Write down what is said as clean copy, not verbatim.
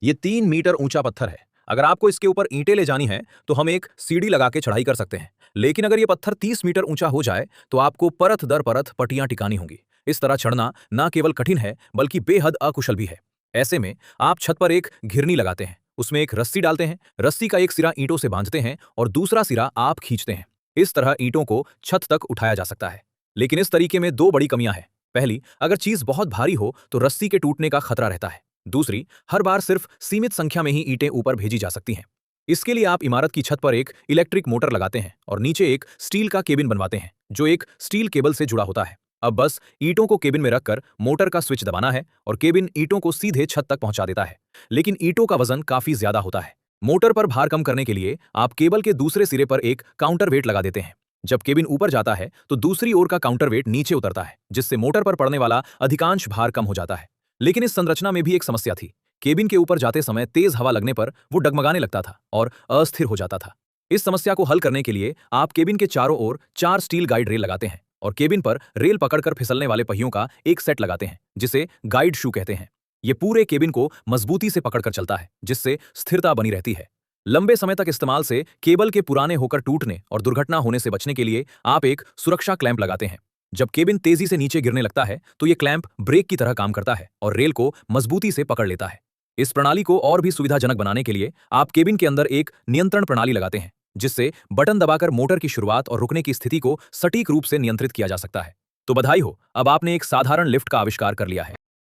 ये 3 मीटर ऊंचा पत्थर है। अगर आपको इसके ऊपर ईंटें ले जानी है तो हम एक सीढ़ी लगा के चढ़ाई कर सकते हैं। लेकिन अगर ये पत्थर 30 मीटर ऊंचा हो जाए तो आपको परत दर परत पटियां टिकानी होंगी। इस तरह चढ़ना ना केवल कठिन है बल्कि बेहद अकुशल भी है। ऐसे में आप छत पर एक घिरनी लगाते हैं, उसमें एक रस्सी डालते हैं, रस्सी का एक सिरा ईंटों से बांधते हैं और दूसरा सिरा आप खींचते हैं। इस तरह ईंटों को छत तक उठाया जा सकता है। लेकिन इस तरीके में दो बड़ी कमियां हैं। पहली, अगर चीज बहुत भारी हो तो रस्सी के टूटने का खतरा रहता है। दूसरी, हर बार सिर्फ सीमित संख्या में ही ईंटें ऊपर भेजी जा सकती हैं। इसके लिए आप इमारत की छत पर एक इलेक्ट्रिक मोटर लगाते हैं और नीचे एक स्टील का केबिन बनवाते हैं जो एक स्टील केबल से जुड़ा होता है। अब बस ईंटों को केबिन में रखकर मोटर का स्विच दबाना है और केबिन ईंटों को सीधे छत तक पहुंचा देता है। लेकिन ईंटों का वजन काफी ज्यादा होता है। मोटर पर भार कम करने के लिए आप केबल के दूसरे सिरे पर एक काउंटर वेट लगा देते हैं। जब केबिन ऊपर जाता है तो दूसरी ओर का काउंटर वेट नीचे उतरता है, जिससे मोटर पर पड़ने वाला अधिकांश भार कम हो जाता है। लेकिन इस संरचना में भी एक समस्या थी। केबिन के ऊपर जाते समय तेज हवा लगने पर वो डगमगाने लगता था और अस्थिर हो जाता था। इस समस्या को हल करने के लिए आप केबिन के चारों ओर 4 स्टील गाइड रेल लगाते हैं और केबिन पर रेल पकड़कर फिसलने वाले पहियों का एक सेट लगाते हैं जिसे गाइड शू कहते हैं। ये पूरे केबिन को मजबूती से पकड़कर चलता है, जिससे स्थिरता बनी रहती है। लंबे समय तक इस्तेमाल से केबल के पुराने होकर टूटने और दुर्घटना होने से बचने के लिए आप एक सुरक्षा क्लैंप लगाते हैं। जब केबिन तेजी से नीचे गिरने लगता है तो यह क्लैंप ब्रेक की तरह काम करता है और रेल को मजबूती से पकड़ लेता है। इस प्रणाली को और भी सुविधाजनक बनाने के लिए आप केबिन के अंदर एक नियंत्रण प्रणाली लगाते हैं, जिससे बटन दबाकर मोटर की शुरुआत और रुकने की स्थिति को सटीक रूप से नियंत्रित किया जा सकता है। तो बधाई हो, अब आपने एक साधारण लिफ्ट का आविष्कार कर लिया है।